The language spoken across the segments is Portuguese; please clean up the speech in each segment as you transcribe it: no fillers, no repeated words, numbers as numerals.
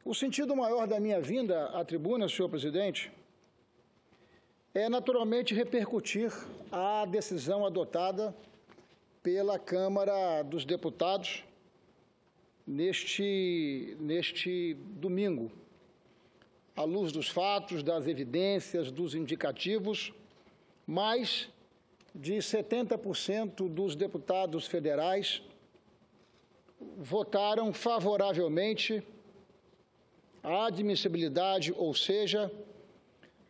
O sentido maior da minha vinda à tribuna, senhor presidente, é naturalmente repercutir a decisão adotada pela Câmara dos Deputados neste domingo, à luz dos fatos, das evidências, dos indicativos. Mais de 70% dos deputados federais votaram favoravelmente a admissibilidade, ou seja,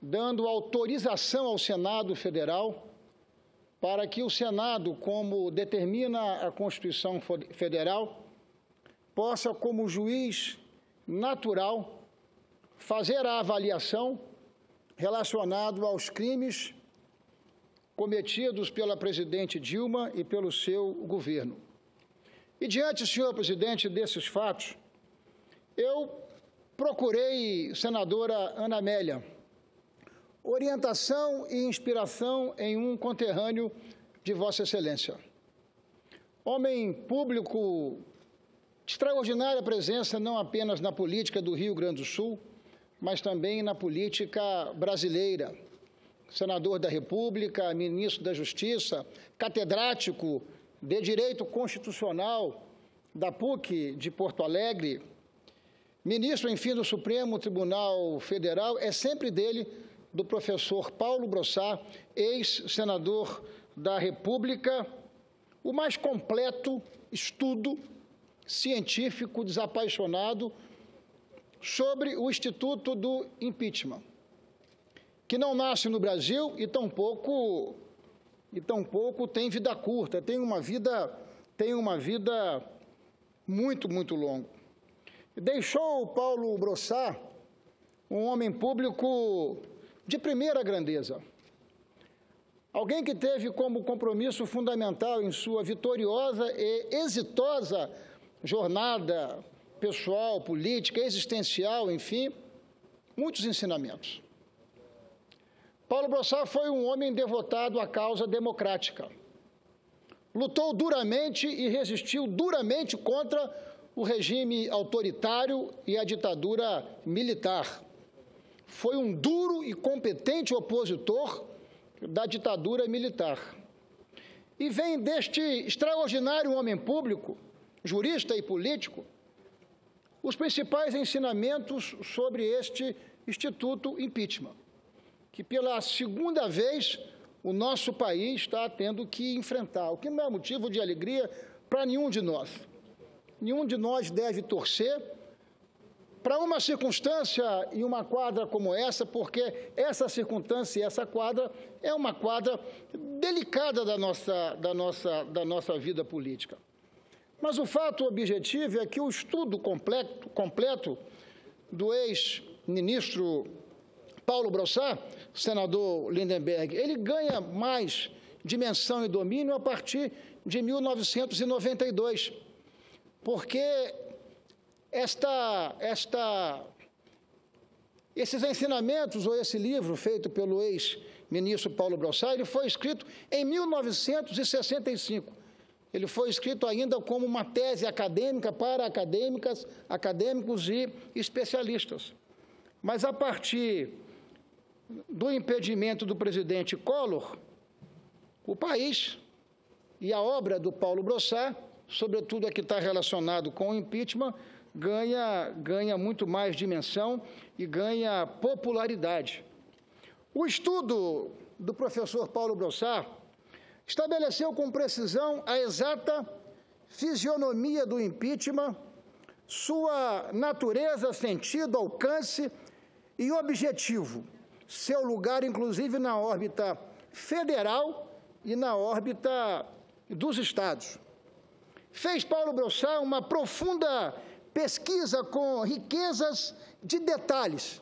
dando autorização ao Senado Federal para que o Senado, como determina a Constituição Federal, possa, como juiz natural, fazer a avaliação relacionada aos crimes cometidos pela presidente Dilma e pelo seu governo. E diante, senhor presidente, desses fatos, eu procurei, senadora Ana Amélia, orientação e inspiração em um conterrâneo de Vossa Excelência. Homem público de extraordinária presença não apenas na política do Rio Grande do Sul, mas também na política brasileira. Senador da República, ministro da Justiça, catedrático de Direito Constitucional da PUC de Porto Alegre, ministro, enfim, do Supremo Tribunal Federal, é sempre dele, do professor Paulo Brossat, ex-senador da República, o mais completo estudo científico desapaixonado sobre o Instituto do Impeachment, que não nasce no Brasil e tampouco tem vida curta, tem uma vida muito longa. Deixou o Paulo Brossat um homem público de primeira grandeza, alguém que teve como compromisso fundamental em sua vitoriosa e exitosa jornada pessoal, política, existencial, enfim, muitos ensinamentos. Paulo Brossat foi um homem devotado à causa democrática. Lutou duramente e resistiu duramente contra o regime autoritário e a ditadura militar. Foi um duro e competente opositor da ditadura militar. E vem deste extraordinário homem público, jurista e político, os principais ensinamentos sobre este Instituto Impeachment, que pela segunda vez o nosso país está tendo que enfrentar, o que não é motivo de alegria para nenhum de nós. Nenhum de nós deve torcer para uma circunstância e uma quadra como essa, porque essa circunstância e essa quadra é uma quadra delicada da nossa vida política. Mas o fato objetivo é que o estudo completo do ex-ministro Paulo Brossat, senador Lindenberg, ele ganha mais dimensão e domínio a partir de 1992, porque esses ensinamentos, ou esse livro feito pelo ex-ministro Paulo Brossat, ele foi escrito em 1965. Ele foi escrito ainda como uma tese acadêmica para acadêmicos e especialistas. Mas, a partir do impedimento do presidente Collor, o país e a obra do Paulo Brossat, sobretudo a que está relacionado com o impeachment, ganha muito mais dimensão e ganha popularidade. O estudo do professor Paulo Brossat estabeleceu com precisão a exata fisionomia do impeachment, sua natureza, sentido, alcance e objetivo, seu lugar, inclusive, na órbita federal e na órbita dos estados. Fez Paulo Brossat uma profunda pesquisa com riquezas de detalhes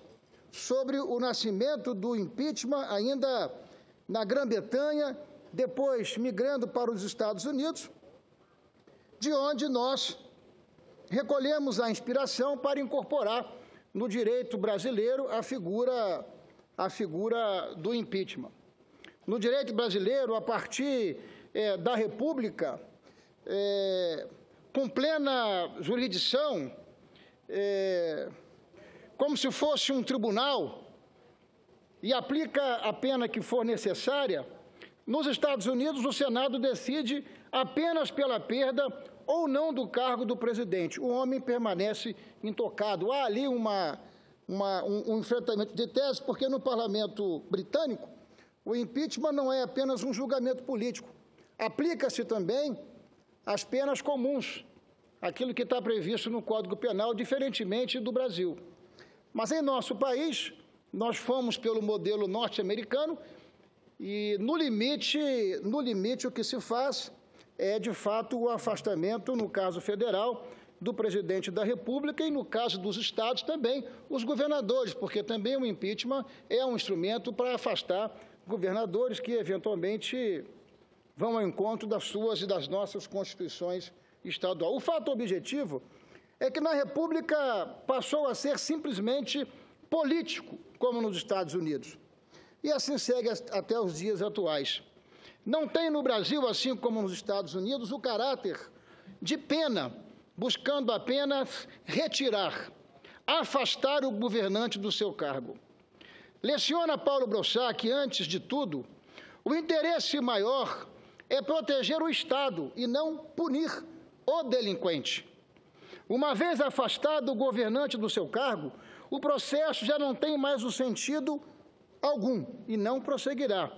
sobre o nascimento do impeachment, ainda na Grã-Bretanha, depois migrando para os Estados Unidos, de onde nós recolhemos a inspiração para incorporar no direito brasileiro a figura do impeachment. No direito brasileiro, a partir da República, com plena jurisdição como se fosse um tribunal e aplica a pena que for necessária, nos Estados Unidos o Senado decide apenas pela perda ou não do cargo do presidente. O homem permanece intocado. Há ali um enfrentamento de tese, porque no parlamento britânico o impeachment não é apenas um julgamento político. Aplica-se também as penas comuns, aquilo que está previsto no Código Penal, diferentemente do Brasil. Mas em nosso país, nós fomos pelo modelo norte-americano e, no limite, o que se faz é, de fato, o afastamento, no caso federal, do presidente da República e, no caso dos estados, também os governadores, porque também o impeachment é um instrumento para afastar governadores que, eventualmente, vão ao encontro das suas e das nossas constituições estaduais. O fato objetivo é que na República passou a ser simplesmente político, como nos Estados Unidos. E assim segue até os dias atuais. Não tem no Brasil, assim como nos Estados Unidos, o caráter de pena, buscando apenas retirar, afastar o governante do seu cargo. Leciona Paulo Brossat que, antes de tudo, o interesse maior é proteger o Estado e não punir o delinquente. Uma vez afastado o governante do seu cargo, o processo já não tem mais o sentido algum e não prosseguirá.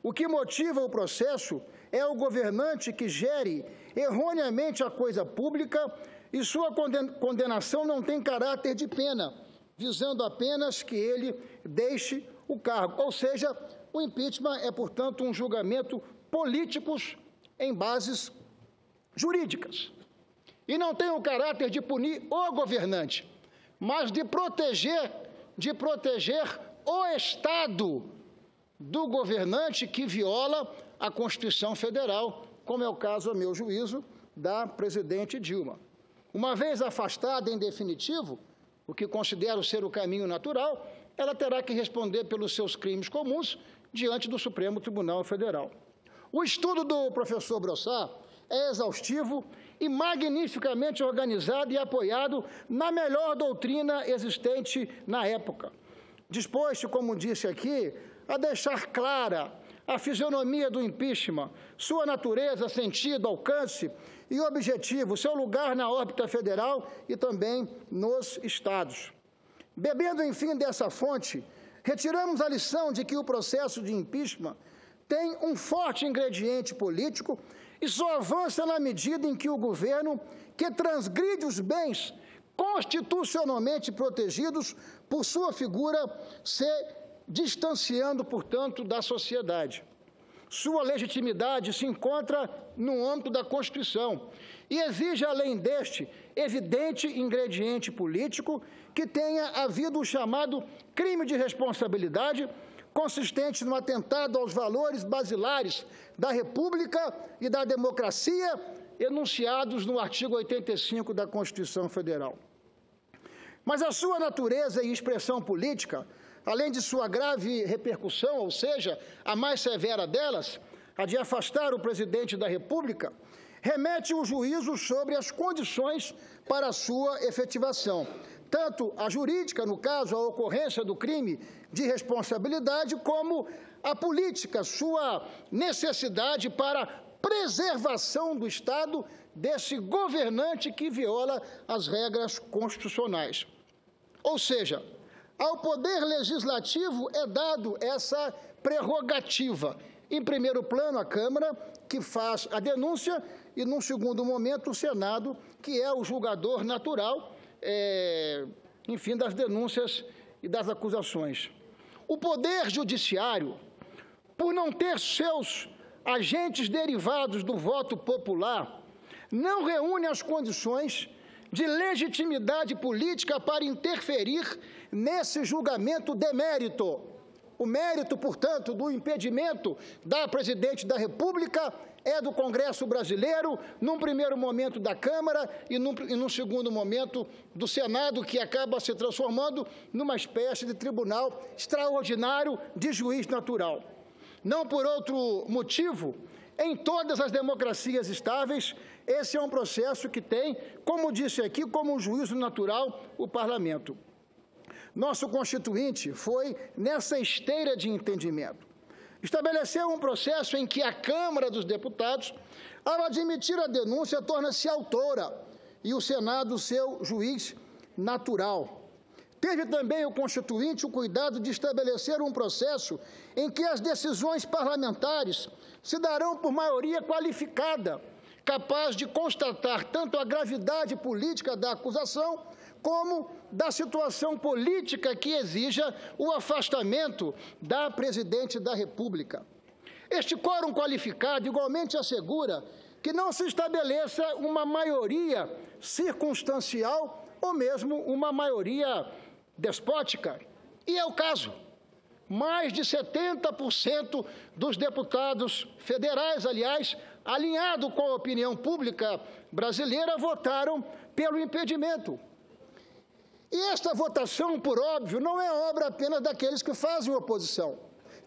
O que motiva o processo é o governante que gere erroneamente a coisa pública e sua condenação não tem caráter de pena, visando apenas que ele deixe o cargo. Ou seja, o impeachment é, portanto, um julgamento político em bases jurídicas. E não tem o caráter de punir o governante, mas de proteger o Estado do governante que viola a Constituição Federal, como é o caso, a meu juízo, da presidente Dilma. Uma vez afastada em definitivo, o que considero ser o caminho natural, ela terá que responder pelos seus crimes comuns diante do Supremo Tribunal Federal. O estudo do professor Brossat é exaustivo e magnificamente organizado e apoiado na melhor doutrina existente na época. Dispôs-se, como disse aqui, a deixar clara a fisionomia do impeachment, sua natureza, sentido, alcance e objetivo, seu lugar na órbita federal e também nos estados. Bebendo, enfim, dessa fonte, retiramos a lição de que o processo de impeachment tem um forte ingrediente político e só avança na medida em que o governo, que transgride os bens constitucionalmente protegidos por sua figura, se distanciando, portanto, da sociedade. Sua legitimidade se encontra no âmbito da Constituição e exige, além deste evidente ingrediente político, que tenha havido o chamado crime de responsabilidade, consistente no atentado aos valores basilares da República e da democracia, enunciados no artigo 85 da Constituição Federal. Mas a sua natureza e expressão política, além de sua grave repercussão, ou seja, a mais severa delas, a de afastar o presidente da República, remete o juízo sobre as condições para a sua efetivação, tanto a jurídica, no caso, a ocorrência do crime de responsabilidade, como a política, sua necessidade para preservação do Estado desse governante que viola as regras constitucionais. Ou seja, ao Poder Legislativo é dado essa prerrogativa. Em primeiro plano, a Câmara, que faz a denúncia, e, num segundo momento, o Senado, que é o julgador natural, enfim, das denúncias e das acusações. O Poder Judiciário, por não ter seus agentes derivados do voto popular, não reúne as condições de legitimidade política para interferir nesse julgamento de mérito. O mérito, portanto, do impedimento da presidente da República é do Congresso brasileiro, num primeiro momento da Câmara e num segundo momento do Senado, que acaba se transformando numa espécie de tribunal extraordinário de juiz natural. Não por outro motivo, em todas as democracias estáveis, esse é um processo que tem, como disse aqui, como um juízo natural o Parlamento. Nosso Constituinte foi nessa esteira de entendimento. Estabeleceu um processo em que a Câmara dos Deputados, ao admitir a denúncia, torna-se autora e o Senado seu juiz natural. Teve também o Constituinte o cuidado de estabelecer um processo em que as decisões parlamentares se darão por maioria qualificada, capaz de constatar tanto a gravidade política da acusação, como da situação política que exija o afastamento da Presidente da República. Este quórum qualificado igualmente assegura que não se estabeleça uma maioria circunstancial ou mesmo uma maioria despótica. E é o caso. Mais de 70% dos deputados federais, aliás, alinhado com a opinião pública brasileira, votaram pelo impedimento. E esta votação, por óbvio, não é obra apenas daqueles que fazem oposição.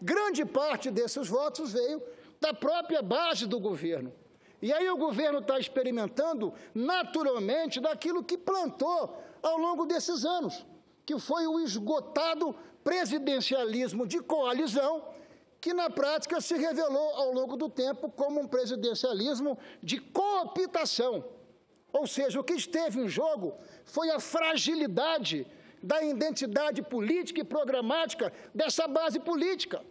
Grande parte desses votos veio da própria base do governo. E aí o governo está experimentando, naturalmente, daquilo que plantou ao longo desses anos, que foi o esgotado presidencialismo de coalizão, que na prática se revelou ao longo do tempo como um presidencialismo de cooptação. Ou seja, o que esteve em jogo foi a fragilidade da identidade política e programática dessa base política,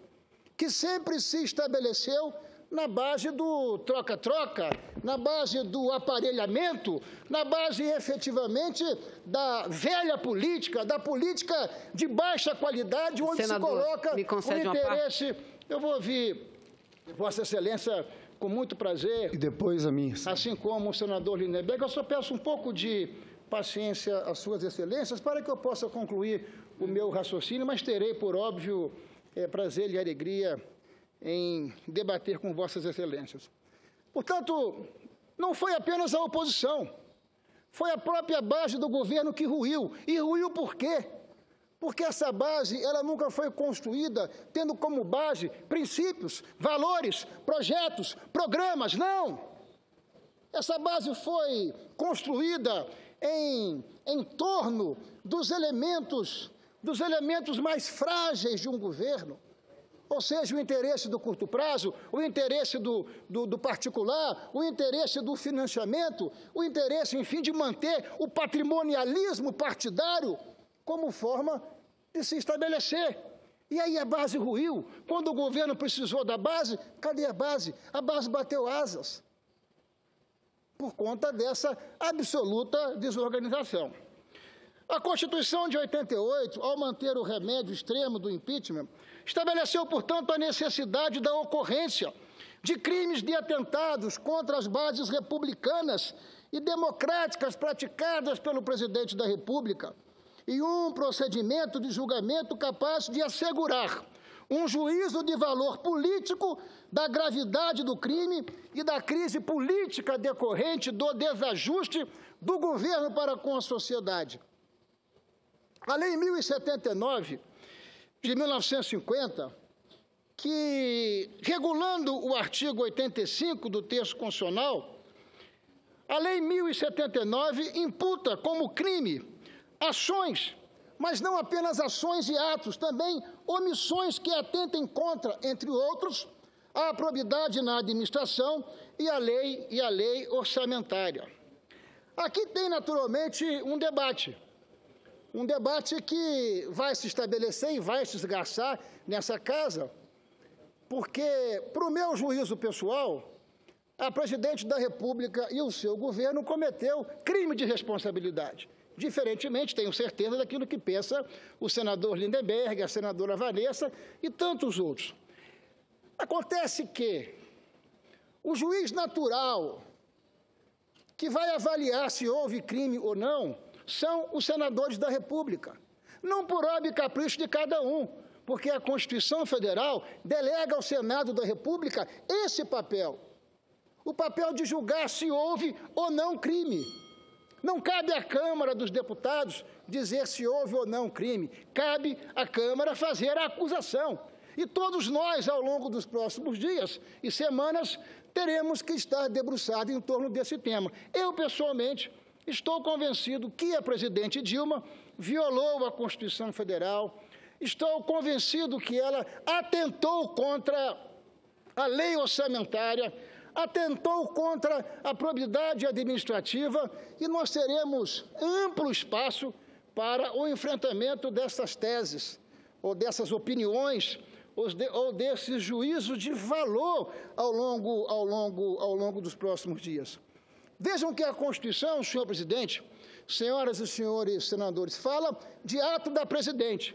que sempre se estabeleceu na base do troca-troca, na base do aparelhamento, na base, efetivamente, da velha política, da política de baixa qualidade, onde Senador, se coloca me concede o interesse... Eu vou ouvir Vossa Excelência com muito prazer. E depois a mim. Assim como o senador Lindenberg, eu só peço um pouco de paciência às suas excelências para que eu possa concluir o meu raciocínio, mas terei, por óbvio, prazer e alegria em debater com vossas excelências. Portanto, não foi apenas a oposição, foi a própria base do governo que ruiu. E ruiu por quê? Porque essa base, ela nunca foi construída tendo como base princípios, valores, projetos, programas, não. Essa base foi construída em torno dos elementos mais frágeis de um governo, ou seja, o interesse do curto prazo, o interesse do particular, o interesse do financiamento, o interesse, enfim, de manter o patrimonialismo partidário como forma de se estabelecer. E aí a base ruiu. Quando o governo precisou da base, cadê a base? A base bateu asas, por conta dessa absoluta desorganização. A Constituição de 88, ao manter o remédio extremo do impeachment, estabeleceu, portanto, a necessidade da ocorrência de crimes de atentados contra as bases republicanas e democráticas praticadas pelo presidente da República e um procedimento de julgamento capaz de assegurar um juízo de valor político da gravidade do crime e da crise política decorrente do desajuste do governo para com a sociedade. A Lei 1079, de 1950, que, regulando o artigo 85 do texto constitucional, a Lei 1079 imputa como crime ações, mas não apenas ações e atos, também omissões que atentem contra, entre outros, a probidade na administração e a lei orçamentária. Aqui tem, naturalmente, um debate que vai se estabelecer e vai se esgarçar nessa casa, porque, para o meu juízo pessoal, a presidente da República e o seu governo cometeu crime de responsabilidade. Diferentemente, tenho certeza daquilo que pensa o senador Lindenberg, a senadora Vanessa e tantos outros. Acontece que o juiz natural que vai avaliar se houve crime ou não são os senadores da República. Não por óbvio capricho de cada um, porque a Constituição Federal delega ao Senado da República esse papel, o papel de julgar se houve ou não crime. Não cabe à Câmara dos Deputados dizer se houve ou não crime, cabe à Câmara fazer a acusação. E todos nós, ao longo dos próximos dias e semanas, teremos que estar debruçados em torno desse tema. Eu, pessoalmente, estou convencido que a presidente Dilma violou a Constituição Federal. Estou convencido que ela atentou contra a lei orçamentária, atentou contra a probidade administrativa, e nós teremos amplo espaço para o enfrentamento dessas teses, ou dessas opiniões, ou desses juízos de valor ao longo dos próximos dias. Vejam que a Constituição, senhor presidente, senhoras e senhores senadores, fala de ato da presidente.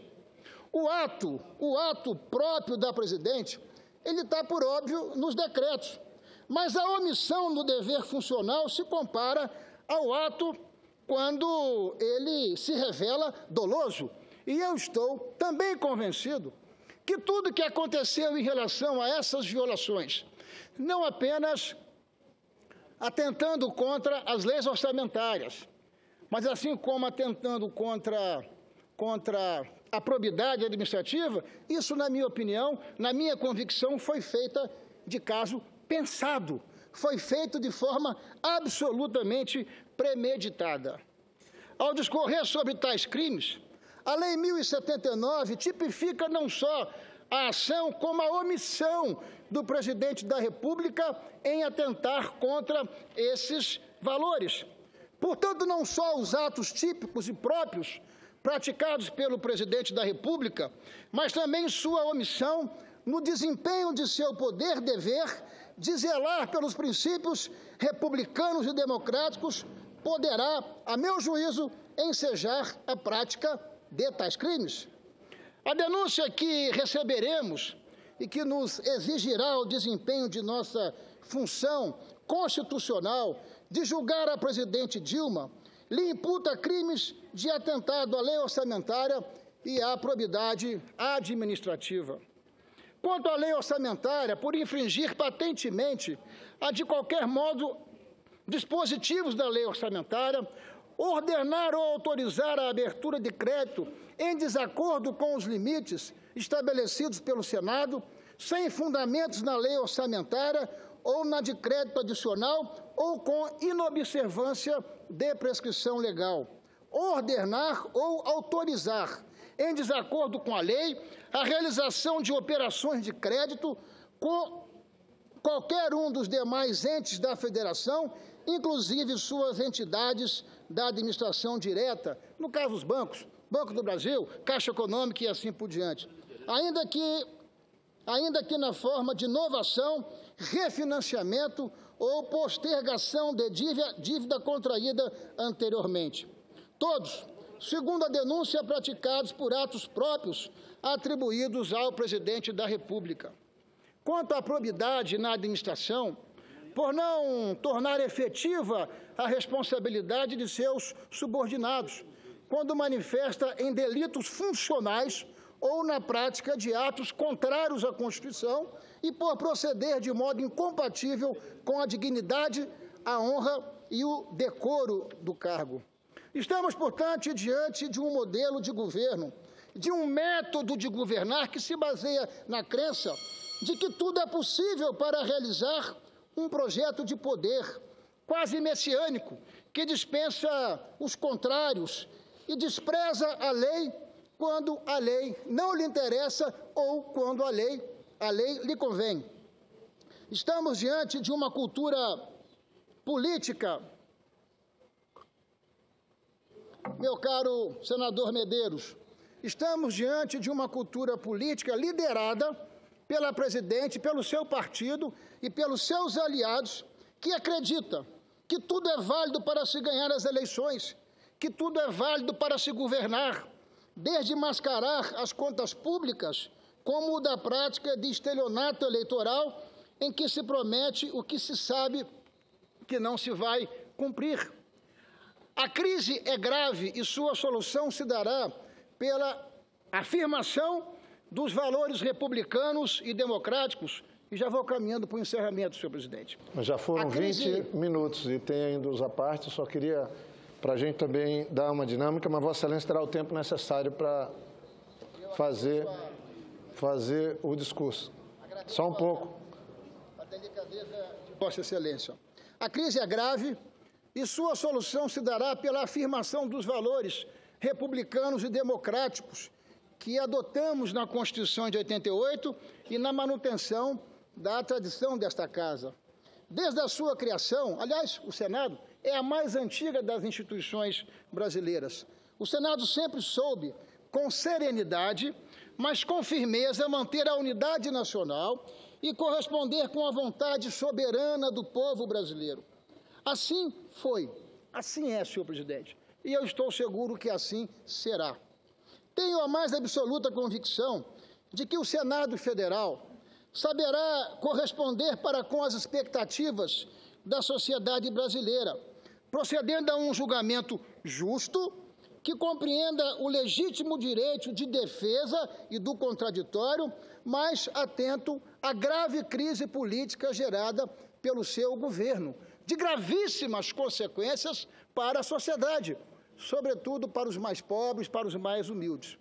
O ato próprio da presidente, ele está, por óbvio, nos decretos. Mas a omissão no dever funcional se compara ao ato quando ele se revela doloso. E eu estou também convencido que tudo que aconteceu em relação a essas violações, não apenas atentando contra as leis orçamentárias, mas assim como atentando contra a probidade administrativa, isso, na minha opinião, na minha convicção, foi feita de caso pensado, foi feito de forma absolutamente premeditada. Ao discorrer sobre tais crimes, a Lei 1079 tipifica não só a ação, como a omissão do presidente da República em atentar contra esses valores. Portanto, não só os atos típicos e próprios praticados pelo presidente da República, mas também sua omissão no desempenho de seu poder-dever de zelar pelos princípios republicanos e democráticos, poderá, a meu juízo, ensejar a prática de tais crimes. A denúncia que receberemos e que nos exigirá o desempenho de nossa função constitucional de julgar a presidente Dilma lhe imputa crimes de atentado à lei orçamentária e à probidade administrativa. Quanto à lei orçamentária, por infringir patentemente de qualquer modo, dispositivos da lei orçamentária, ordenar ou autorizar a abertura de crédito em desacordo com os limites estabelecidos pelo Senado, sem fundamentos na lei orçamentária ou na de crédito adicional ou com inobservância de prescrição legal. Ordenar ou autorizar, em desacordo com a lei, a realização de operações de crédito com qualquer um dos demais entes da Federação, inclusive suas entidades da administração direta, no caso os bancos, Banco do Brasil, Caixa Econômica e assim por diante. Ainda que na forma de novação, refinanciamento ou postergação de dívida contraída anteriormente. Todos, segundo a denúncia, praticados por atos próprios atribuídos ao presidente da República. Quanto à probidade na administração, por não tornar efetiva a responsabilidade de seus subordinados, quando manifesta em delitos funcionais ou na prática de atos contrários à Constituição e por proceder de modo incompatível com a dignidade, a honra e o decoro do cargo. Estamos, portanto, diante de um modelo de governo, de um método de governar que se baseia na crença de que tudo é possível para realizar um projeto de poder quase messiânico, que dispensa os contrários e despreza a lei quando a lei não lhe interessa ou quando a lei lhe convém. Estamos diante de uma cultura política, meu caro senador Medeiros, estamos diante de uma cultura política liderada pela presidente, pelo seu partido e pelos seus aliados, que acredita que tudo é válido para se ganhar as eleições, que tudo é válido para se governar, desde mascarar as contas públicas, como o da prática de estelionato eleitoral, em que se promete o que se sabe que não se vai cumprir. A crise é grave e sua solução se dará pela afirmação dos valores republicanos e democráticos. E já vou caminhando para o encerramento, senhor presidente. Mas já foram 20 minutos e tem ainda os apartes, só queria, para a gente também dar uma dinâmica, mas Vossa Excelência terá o tempo necessário para fazer o discurso. Só um pouco. A delicadeza de Vossa Excelência. A crise é grave e sua solução se dará pela afirmação dos valores republicanos e democráticos que adotamos na Constituição de 88 e na manutenção da tradição desta Casa. Desde a sua criação, aliás, o Senado é a mais antiga das instituições brasileiras. O Senado sempre soube, com serenidade, mas com firmeza, manter a unidade nacional e corresponder com a vontade soberana do povo brasileiro. Assim foi, assim é, senhor presidente, e eu estou seguro que assim será. Tenho a mais absoluta convicção de que o Senado Federal saberá corresponder para com as expectativas da sociedade brasileira, procedendo a um julgamento justo, que compreenda o legítimo direito de defesa e do contraditório, mas atento à grave crise política gerada pelo seu governo, de gravíssimas consequências para a sociedade, sobretudo para os mais pobres, para os mais humildes.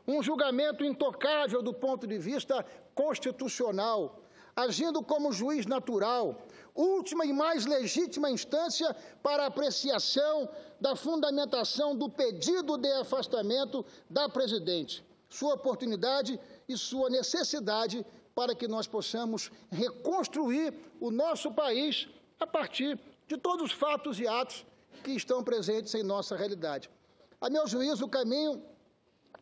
Um julgamento intocável do ponto de vista constitucional, agindo como juiz natural, última e mais legítima instância para apreciação da fundamentação do pedido de afastamento da presidente, sua oportunidade e sua necessidade para que nós possamos reconstruir o nosso país a partir de todos os fatos e atos que estão presentes em nossa realidade. A meu juízo, o caminho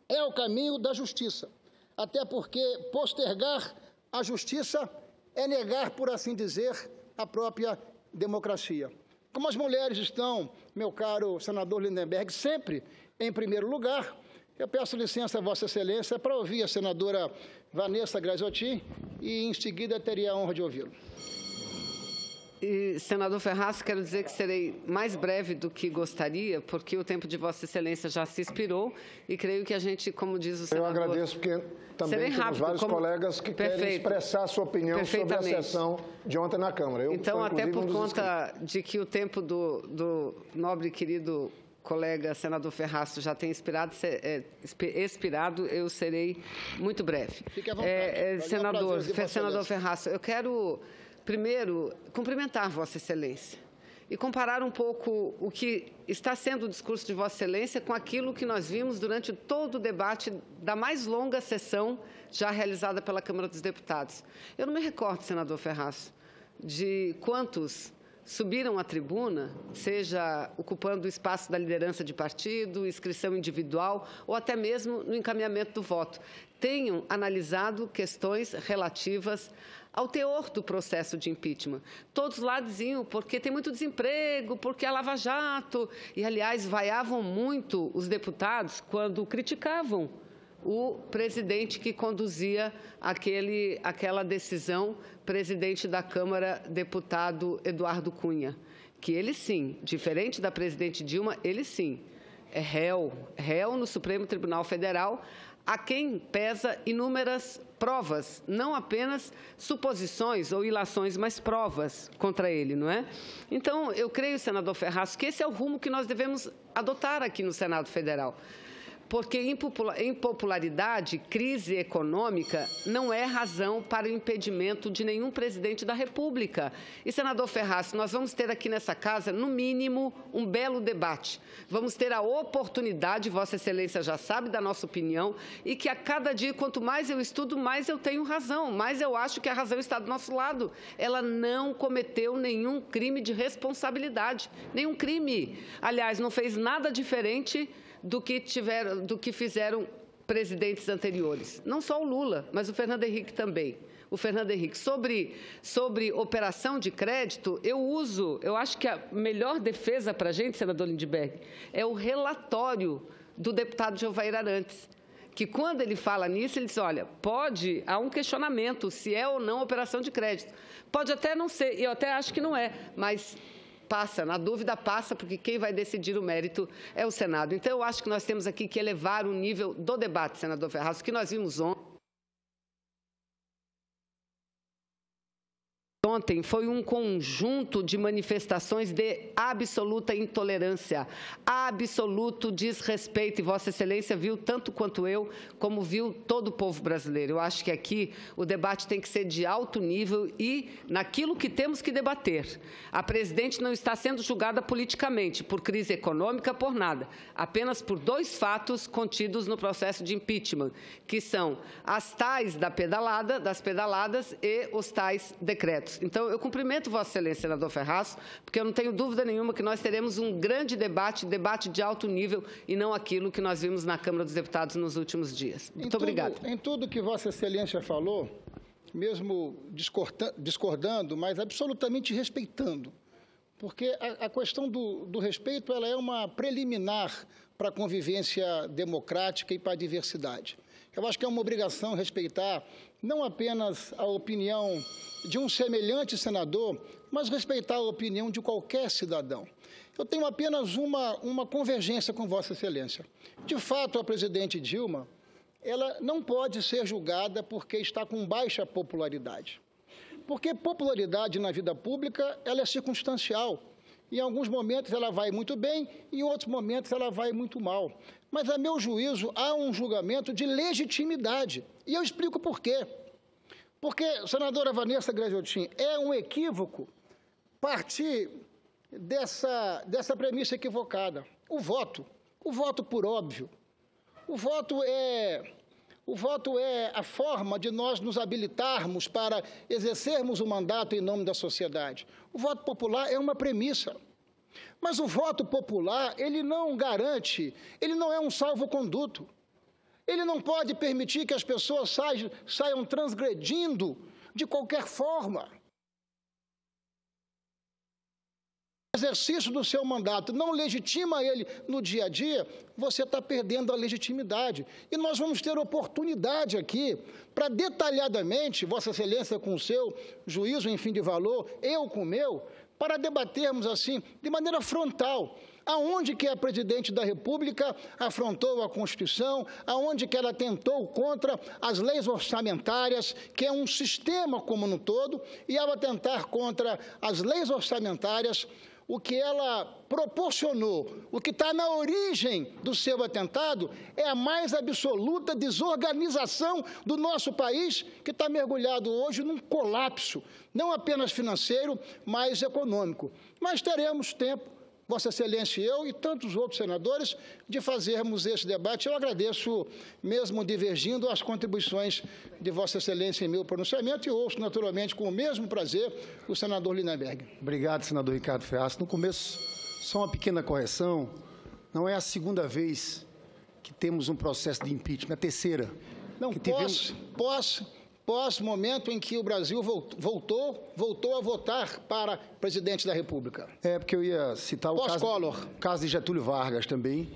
é o caminho da justiça, até porque postergar a justiça é negar, por assim dizer, a própria democracia. Como as mulheres estão, meu caro senador Lindenberg, sempre em primeiro lugar, eu peço licença a Vossa Excelência para ouvir a senadora Vanessa Graziotin e, em seguida, teria a honra de ouvi-lo. E, senador Ferraz, quero dizer que serei mais breve do que gostaria, porque o tempo de Vossa Excelência já se expirou e creio que a gente, como diz o senador... Eu agradeço, porque também temos vários colegas que querem expressar a sua opinião sobre a sessão de ontem na Câmara. Então, até por conta de que o tempo do nobre e querido colega senador Ferraz já tem expirado, eu serei muito breve. Fique à vontade. Senador Ferraz, eu quero... Primeiro, cumprimentar Vossa Excelência e comparar um pouco o que está sendo o discurso de Vossa Excelência com aquilo que nós vimos durante todo o debate da mais longa sessão já realizada pela Câmara dos Deputados. Eu não me recordo, senador Ferraz, de quantos subiram à tribuna, seja ocupando o espaço da liderança de partido, inscrição individual ou até mesmo no encaminhamento do voto, tenham analisado questões relativas ao teor do processo de impeachment. Todos lá diziam porque tem muito desemprego, porque a Lava Jato, e, aliás, vaiavam muito os deputados quando criticavam o presidente que conduzia aquela decisão, presidente da Câmara, deputado Eduardo Cunha, que ele sim, diferente da presidente Dilma, ele sim, é réu no Supremo Tribunal Federal, a quem pesa inúmeras provas, não apenas suposições ou ilações, mas provas contra ele, não é? Então, eu creio, senador Ferraz, que esse é o rumo que nós devemos adotar aqui no Senado Federal. Porque impopularidade, crise econômica, não é razão para o impedimento de nenhum presidente da República. E, senador Ferraz, nós vamos ter aqui nessa casa, no mínimo, um belo debate. Vamos ter a oportunidade, Vossa Excelência já sabe da nossa opinião, e que a cada dia, quanto mais eu estudo, mais eu tenho razão, mais eu acho que a razão está do nosso lado. Ela não cometeu nenhum crime de responsabilidade, nenhum crime. Aliás, não fez nada diferente do que fizeram presidentes anteriores. Não só o Lula, mas o Fernando Henrique também. O Fernando Henrique. Sobre operação de crédito, eu acho que a melhor defesa para a gente, senador Lindenberg, é o relatório do deputado Giovair Arantes, que quando ele fala nisso, ele diz, olha, há um questionamento se é ou não operação de crédito. Pode até não ser, eu até acho que não é, mas passa, na dúvida passa, porque quem vai decidir o mérito é o Senado. Então, eu acho que nós temos aqui que elevar o nível do debate, senador Ferraz, que nós vimos ontem. Ontem foi um conjunto de manifestações de absoluta intolerância, absoluto desrespeito, e Vossa Excelência viu tanto quanto eu, como viu todo o povo brasileiro. Eu acho que aqui o debate tem que ser de alto nível e naquilo que temos que debater. A presidente não está sendo julgada politicamente, por crise econômica, por nada, apenas por 2 fatos contidos no processo de impeachment, que são as tais das pedaladas e os tais decretos. Então, eu cumprimento Vossa Excelência, senador Ferraz, porque eu não tenho dúvida nenhuma que nós teremos um grande debate de alto nível, e não aquilo que nós vimos na Câmara dos Deputados nos últimos dias. Muito obrigada. Em tudo que Vossa Excelência falou, mesmo discordando, mas absolutamente respeitando, porque a questão do respeito ela é uma preliminar para a convivência democrática e para a diversidade. Eu acho que é uma obrigação respeitar não apenas a opinião de um semelhante senador, mas respeitar a opinião de qualquer cidadão. Eu tenho apenas uma convergência com Vossa Excelência. De fato, a presidente Dilma, ela não pode ser julgada porque está com baixa popularidade. Porque popularidade na vida pública, ela é circunstancial. Em alguns momentos ela vai muito bem, em outros momentos ela vai muito mal. Mas, a meu juízo, há um julgamento de legitimidade. E eu explico por quê. Porque, senadora Vanessa Graziotin, é um equívoco partir dessa premissa equivocada. O voto por óbvio. O voto é a forma de nós nos habilitarmos para exercermos o mandato em nome da sociedade. O voto popular é uma premissa. Mas o voto popular, ele não garante, ele não é um salvo-conduto. Ele não pode permitir que as pessoas saiam transgredindo de qualquer forma. O exercício do seu mandato não legitima ele no dia a dia, você está perdendo a legitimidade. E nós vamos ter oportunidade aqui para detalhadamente, Vossa Excelência com o seu juízo em fim de valor, eu com o meu, para debatermos assim, de maneira frontal, aonde que a presidente da República afrontou a Constituição, aonde que ela atentou contra as leis orçamentárias, que é um sistema como no todo, e ao atentar contra as leis orçamentárias, o que ela proporcionou, o que está na origem do seu atentado, é a mais absoluta desorganização do nosso país, que está mergulhado hoje num colapso, não apenas financeiro, mas econômico. Mas teremos tempo, Vossa Excelência e eu e tantos outros senadores, de fazermos esse debate. Eu agradeço, mesmo divergindo, as contribuições de Vossa Excelência em meu pronunciamento e ouço, naturalmente, com o mesmo prazer, o senador Lindenberg. Obrigado, senador Ricardo Ferraz. No começo, só uma pequena correção. Não é a segunda vez que temos um processo de impeachment, é a terceira. Não, pós-momento em que o Brasil voltou a votar para presidente da República. É, porque eu ia citar o caso de Getúlio Vargas também,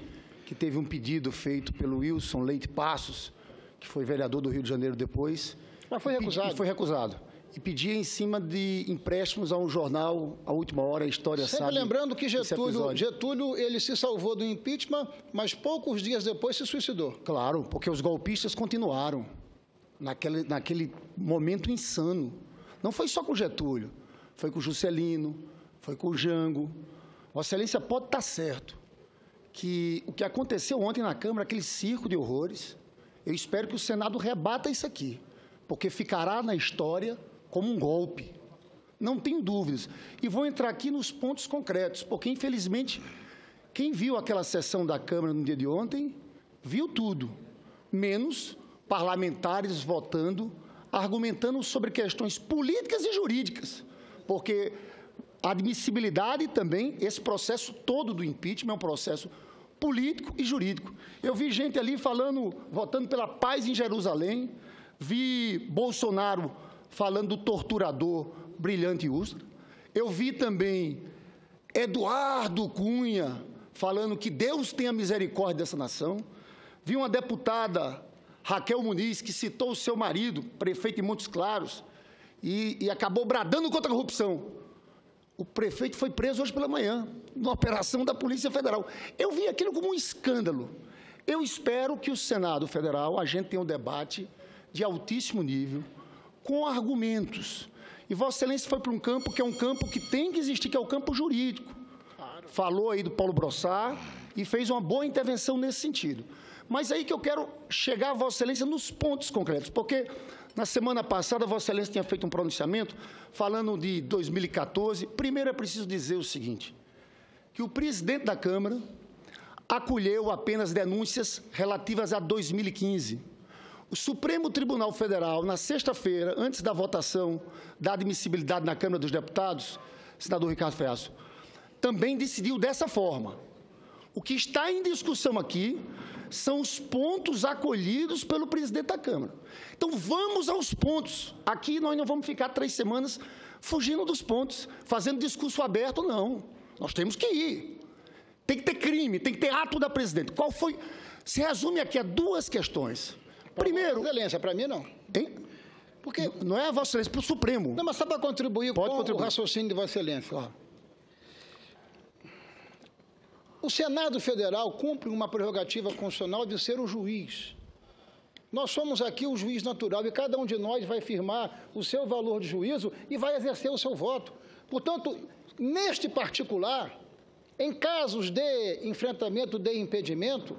que teve um pedido feito pelo Wilson Leite Passos, que foi vereador do Rio de Janeiro depois. Mas foi recusado. Foi recusado. E pedia em cima de empréstimos a um jornal, a última hora, a história sabe. Sempre lembrando que Getúlio ele se salvou do impeachment, mas poucos dias depois se suicidou. Claro, porque os golpistas continuaram. Naquele momento insano. Não foi só com o Getúlio, foi com o Juscelino, foi com o Jango. Vossa Excelência pode estar certo que o que aconteceu ontem na Câmara, aquele circo de horrores, eu espero que o Senado rebata isso aqui, porque ficará na história como um golpe. Não tenho dúvidas. E vou entrar aqui nos pontos concretos, porque, infelizmente, quem viu aquela sessão da Câmara no dia de ontem, viu tudo, menos parlamentares votando, argumentando sobre questões políticas e jurídicas, porque a admissibilidade também, esse processo todo do impeachment é um processo político e jurídico. Eu vi gente ali votando pela paz em Jerusalém, vi Bolsonaro falando do torturador Brilhante Ustra, eu vi também Eduardo Cunha falando que Deus tenha misericórdia dessa nação, vi uma deputada Raquel Muniz, que citou o seu marido, prefeito de Montes Claros, e acabou bradando contra a corrupção. O prefeito foi preso hoje pela manhã, numa operação da Polícia Federal. Eu vi aquilo como um escândalo. Eu espero que o Senado Federal, a gente tenha um debate de altíssimo nível, com argumentos. E Vossa Excelência foi para um campo que é um campo que tem que existir, que é o campo jurídico. Falou aí do Paulo Brossard e fez uma boa intervenção nesse sentido. Mas aí que eu quero chegar, Vossa Excelência, nos pontos concretos, porque na semana passada Vossa Excelência tinha feito um pronunciamento falando de 2014. Primeiro é preciso dizer o seguinte, que o presidente da Câmara acolheu apenas denúncias relativas a 2015. O Supremo Tribunal Federal, na sexta-feira, antes da votação da admissibilidade na Câmara dos Deputados, senador Ricardo Feaço, também decidiu dessa forma. O que está em discussão aqui são os pontos acolhidos pelo presidente da Câmara. Então, vamos aos pontos. Aqui nós não vamos ficar 3 semanas fugindo dos pontos, fazendo discurso aberto, não. Nós temos que ir. Tem que ter crime, tem que ter ato da presidente. Qual foi? Se resume aqui a 2 questões. Primeiro... Vossa Excelência, para mim, não. Hein? Porque não é a Vossa Excelência, para o Supremo. Não, mas só para contribuir com o raciocínio de Vossa Excelência. Claro. O Senado Federal cumpre uma prerrogativa constitucional de ser o juiz. Nós somos aqui o juiz natural e cada um de nós vai firmar o seu valor de juízo e vai exercer o seu voto. Portanto, neste particular, em casos de enfrentamento de impedimento,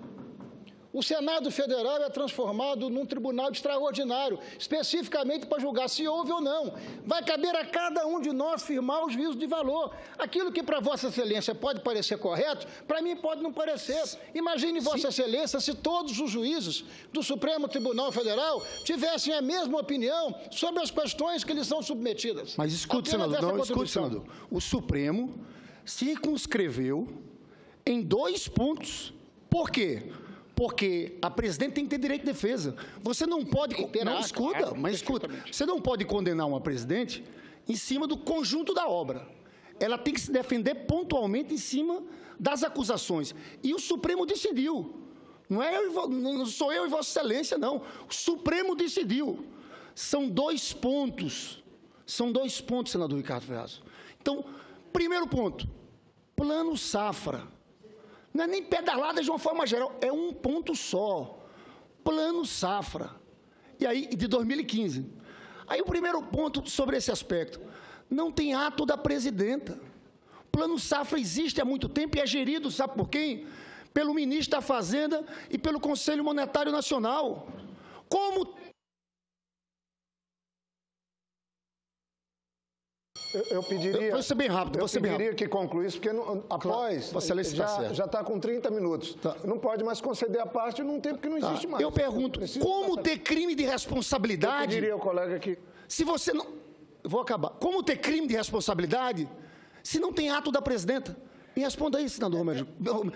o Senado Federal é transformado num tribunal extraordinário, especificamente para julgar se houve ou não. Vai caber a cada um de nós firmar o juízo de valor. Aquilo que para Vossa Excelência pode parecer correto, para mim pode não parecer. Imagine, Vossa Excelência, se todos os juízes do Supremo Tribunal Federal tivessem a mesma opinião sobre as questões que lhes são submetidas. Mas escute, senador, não, escute, senador. O Supremo circunscreveu em 2 pontos. Por quê? Porque a presidente tem que ter direito de defesa. Você não pode... Não, escuta, mas escuta. Você não pode condenar uma presidente em cima do conjunto da obra. Ela tem que se defender pontualmente em cima das acusações. E o Supremo decidiu. Não sou eu e Vossa Excelência, não. O Supremo decidiu. São 2 pontos. São 2 pontos, senador Ricardo Feaço. Então, primeiro ponto, Plano Safra. Não é nem pedalada de uma forma geral, é um ponto só. Plano Safra. E aí, de 2015. Aí o primeiro ponto sobre esse aspecto. Não tem ato da presidenta. O Plano Safra existe há muito tempo e é gerido, sabe por quem? Pelo ministro da Fazenda e pelo Conselho Monetário Nacional. Como... Eu pediria... Vou ser bem rápido. Eu pediria que concluísse, porque após... Já está com 30 minutos. Tá. Não pode mais conceder a parte num tempo que não existe mais. Eu pergunto, como ter crime de responsabilidade... Eu pediria ao colega que... Se você não... Vou acabar. Como ter crime de responsabilidade se não tem ato da presidenta? Me responda isso, senador Romero.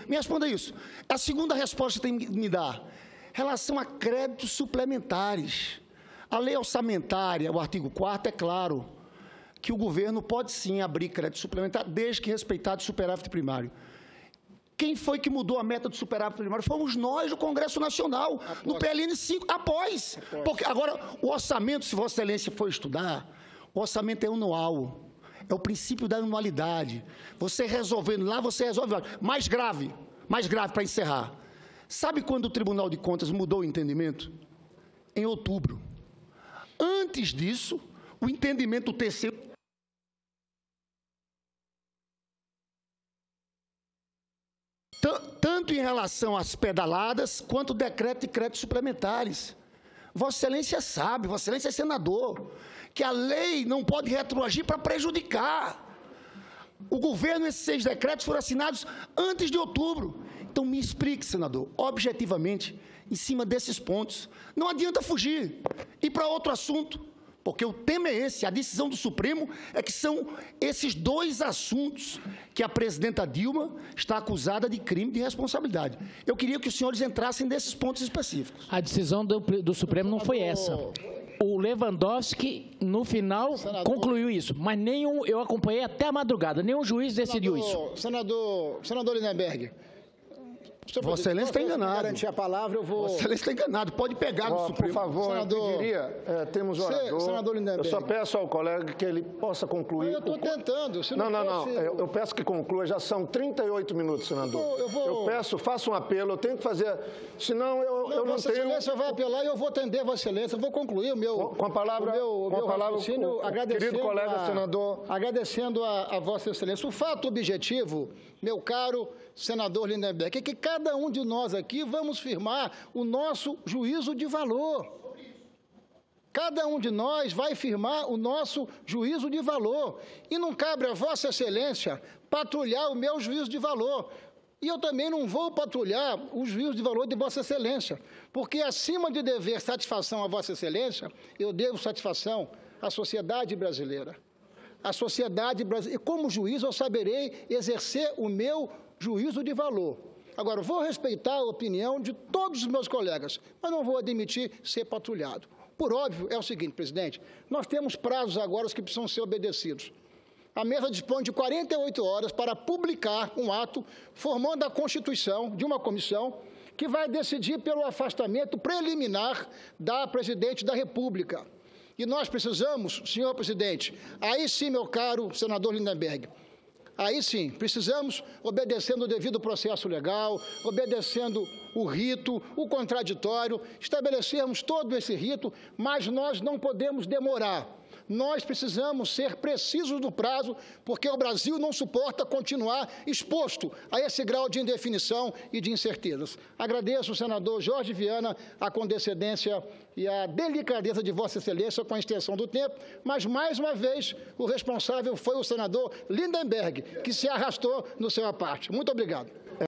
Me responda isso. A segunda resposta que tem que me dar. Relação a créditos suplementares. A lei orçamentária, o artigo 4º, é claro que o governo pode sim abrir crédito suplementar, desde que respeitado o superávit primário. Quem foi que mudou a meta do superávit primário? Fomos nós, do Congresso Nacional, no PLN 5, após. Porque agora, o orçamento, se Vossa Excelência for estudar, o orçamento é anual, é o princípio da anualidade. Você resolvendo lá, você resolve lá. Mais grave para encerrar. Sabe quando o Tribunal de Contas mudou o entendimento? Em outubro. Antes disso, o entendimento terceiro... Tanto em relação às pedaladas, quanto decreto e créditos suplementares. Vossa Excelência sabe, Vossa Excelência é senador, que a lei não pode retroagir para prejudicar. O governo, esses 6 decretos foram assinados antes de outubro. Então, me explique, senador, objetivamente, em cima desses pontos. Não adianta fugir. Ir para outro assunto. Porque o tema é esse, a decisão do Supremo é que são esses 2 assuntos que a presidenta Dilma está acusada de crime de responsabilidade. Eu queria que os senhores entrassem nesses pontos específicos. A decisão do Supremo não foi essa. O Lewandowski, no final, concluiu isso, mas eu acompanhei até a madrugada, nenhum juiz decidiu isso. Senador Lindenberg, Vossa Excelência está enganado. Garantir a palavra, eu vou... Vossa Excelência está enganado. Pode pegar no Supremo. Por favor, senador, eu pediria, temos orador. Senador Lindenberg. Eu só peço ao colega que ele possa concluir. Eu estou tentando. Não. Eu peço que conclua. Já são 38 minutos, senador. Eu peço, faça um apelo. Eu tenho que fazer... Senão, eu não Vossa tenho... Excelência vai apelar e eu vou atender Vossa Excelência. Eu vou concluir o meu... Com a palavra, querido colega senador... Agradecendo a Vossa Excelência. O fato objetivo, meu caro senador Lindenberg, é que cada um de nós aqui vamos firmar o nosso juízo de valor. Cada um de nós vai firmar o nosso juízo de valor. E não cabe a Vossa Excelência patrulhar o meu juízo de valor. E eu também não vou patrulhar o juízo de valor de Vossa Excelência, porque acima de dever satisfação a Vossa Excelência, eu devo satisfação à sociedade brasileira. A sociedade brasileira. E como juiz eu saberei exercer o meu juízo de valor. Agora, vou respeitar a opinião de todos os meus colegas, mas não vou admitir ser patrulhado. Por óbvio, é o seguinte, presidente, nós temos prazos agora que precisam ser obedecidos. A mesa dispõe de 48 horas para publicar um ato formando a constituição de uma comissão que vai decidir pelo afastamento preliminar da presidente da República. E nós precisamos, senhor presidente, aí sim, meu caro senador Lindenberg, aí sim, precisamos, obedecendo o devido processo legal, obedecendo o rito, o contraditório, estabelecermos todo esse rito, mas nós não podemos demorar. Nós precisamos ser precisos no prazo, porque o Brasil não suporta continuar exposto a esse grau de indefinição e de incertezas. Agradeço ao senador Jorge Viana a condescendência e a delicadeza de Vossa Excelência com a extensão do tempo, mas, mais uma vez, o responsável foi o senador Lindenberg, que se arrastou no seu aparte. Muito obrigado.